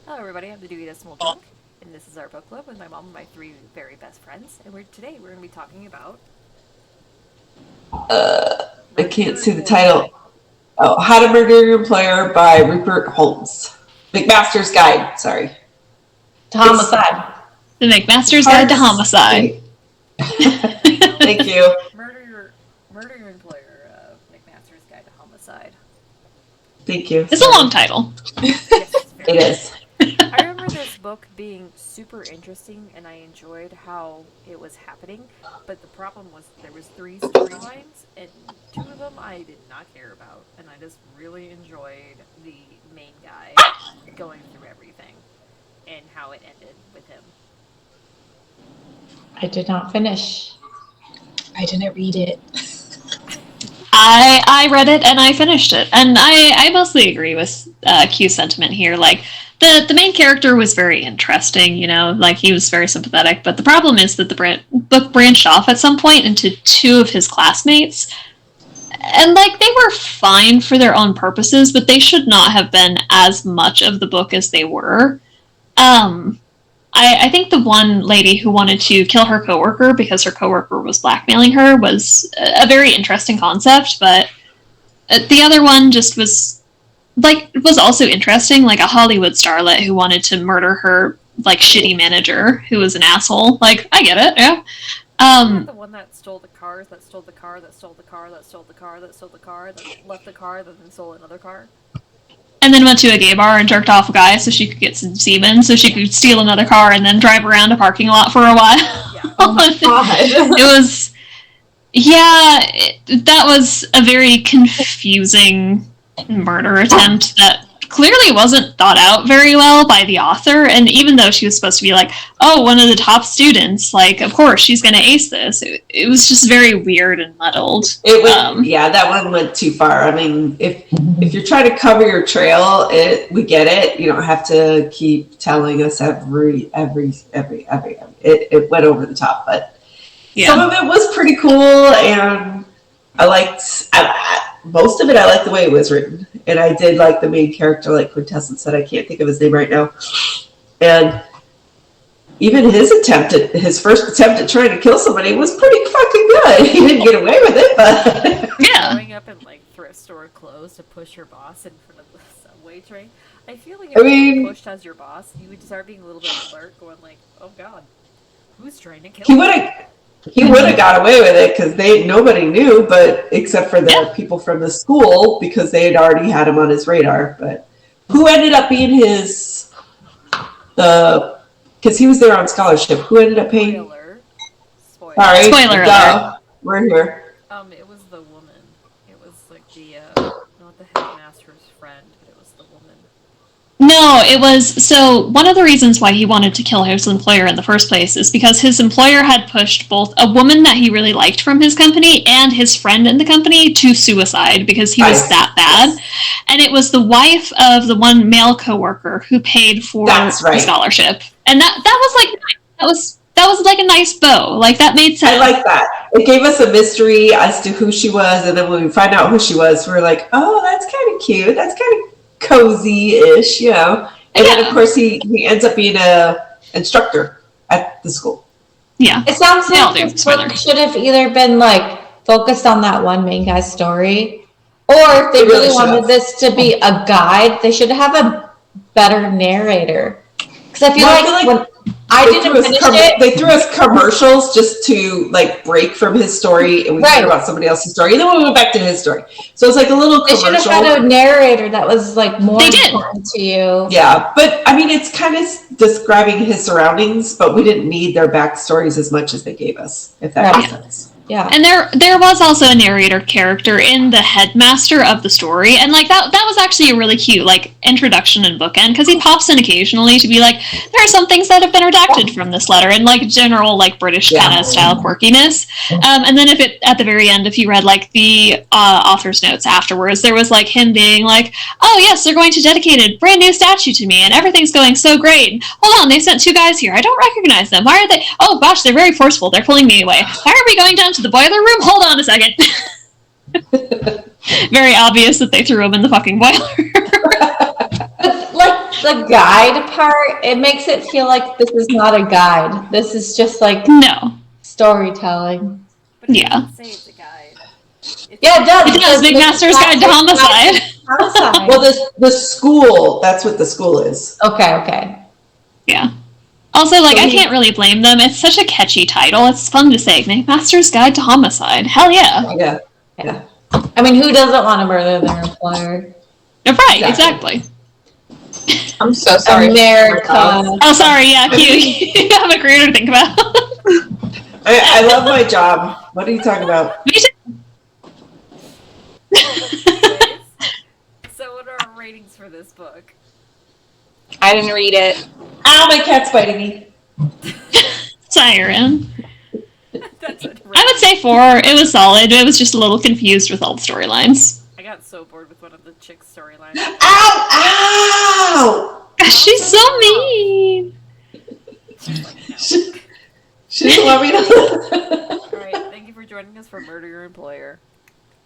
Hello, everybody. I'm the Dewey Decimal Drunk, and this is our book club with my mom and my three very best friends. And today we're going to be talking about I Murder can't Your see the Employer. title. Oh, How to Murder Your Employer by Rupert Holmes. McMaster's Guide, sorry. To It's homicide. The McMaster's hard Guide to to Homicide. say. I know. Thank you. Murder Your Employer. McMaster's Guide to Homicide. Thank you. It's a long title. Yes, it's very It is. I remember this book being super interesting, and I enjoyed how it was happening. But the problem was there was three storylines, and two of them I did not care about, and I just really enjoyed the main guy going through everything and how it ended with him. I did not finish. I didn't read it. I read it and I finished it, and I mostly agree with Q's sentiment here. Like the main character was very interesting, like he was very sympathetic. But the problem is that the book branched off at some point into two of his classmates, and like they were fine for their own purposes, but they should not have been as much of the book as they were. I think the one lady who wanted to kill her coworker because her coworker was blackmailing her was a very interesting concept, but the other one just was also interesting, like a Hollywood starlet who wanted to murder her like shitty manager who was an asshole. Like, I get it, yeah. The one that stole the cars, that stole the car, that stole the car, that stole the car, that stole the car, that left the car, then stole another car. And then went to a gay bar and jerked off a guy so she could get some semen, so she could steal another car and then drive around a parking lot for a while. Yeah. Oh my god. It was, yeah, that was a very confusing murder attempt that clearly wasn't thought out very well by the author. And even though she was supposed to be like, oh, one of the top students, like, of course she's going to ace this, it was just very weird and muddled. It went, yeah, that one went too far. I mean, if you're trying to cover your trail, we get it. You don't have to keep telling us every. It went over the top, but Yeah. some of it was pretty cool, and I liked most of it. I liked the way it was written, and I did like the main character, like Quintessence said. I can't think of his name right now, and even his first attempt at trying to kill somebody was pretty fucking good. He didn't get away with it, but Yeah. Going up in like thrift store clothes to push your boss in front of the subway train. I feel like if you were pushed as your boss, you would start being a little bit alert, going like, "Oh God, who's trying to kill me?" he would have got away with it because nobody knew, but except for the people from the school, because they had already had him on his radar. But who ended up being because he was there on scholarship. Who ended up paying? Spoiler. Sorry, Spoiler alert. We're here. It was the woman. It was like not the headmaster's friend, but it was the woman. No, it was, so one of the reasons why he wanted to kill his employer in the first place is because his employer had pushed both a woman that he really liked from his company and his friend in the company to suicide because he was that bad. And it was the wife of the one male coworker who paid for the scholarship. And that was like a nice bow. Like, that made sense. I like that. It gave us a mystery as to who she was, and then when we find out who she was, we're like, oh, that's kind of cute. That's kind of cozy-ish, And then, of course, he ends up being a instructor at the school. Yeah. It sounds like this book should have either been like focused on that one main guy's story, or if they really wanted this to be a guide, they should have a better narrator. Because I feel like when I didn't finish it, they threw us commercials just to like break from his story, and we heard about somebody else's story, and then we went back to his story. So it's like a little commercial. They should have had a narrator that was like more important to you. Yeah, but I mean, it's kind of describing his surroundings, but we didn't need their backstories as much as they gave us, if that makes sense. Yeah. And there was also a narrator character in the headmaster of the story, and like that was actually a really cute like introduction and bookend, because he pops in occasionally to be like, there are some things that have been redacted from this letter, and like general like British kind of style quirkiness. And then at the very end, if you read like the author's notes afterwards, there was like him being like, oh yes, they're going to dedicate a brand new statue to me, and everything's going so great. Hold on, they sent two guys here. I don't recognize them. Why are they? Oh gosh, they're very forceful. They're pulling me away. Why are we going down to the boiler room? Hold on a second. Very obvious that they threw him in the fucking boiler. But, like, the guide part, it makes it feel like this is not a guide. This is just, like, No. storytelling. But it Yeah. doesn't say it's a guide. Yeah, it does. It does. Big Master's Guide to Homicide. Homicide. Well, the school, that's what the school is. Okay. Yeah. Also, like, So I can't really blame them. It's such a catchy title. It's fun to say. McMaster's Guide to Homicide. Hell yeah. Yeah. I mean, who doesn't want to murder their employer? Right, exactly. I'm so sorry. America. Oh, sorry, yeah, cute. You have a career to think about. I love my job. What are you talking about? Me too. Anyways, so what are our ratings for this book? I didn't read it. Ow, my cat's biting me. Siren. That's a I would say 4. It was solid. It was just a little confused with all the storylines. I got so bored with one of the chick storylines. Ow! Gosh, she's so mean. She's like, no. She doesn't want me to. Alright, thank you for joining us for Murder Your Employer.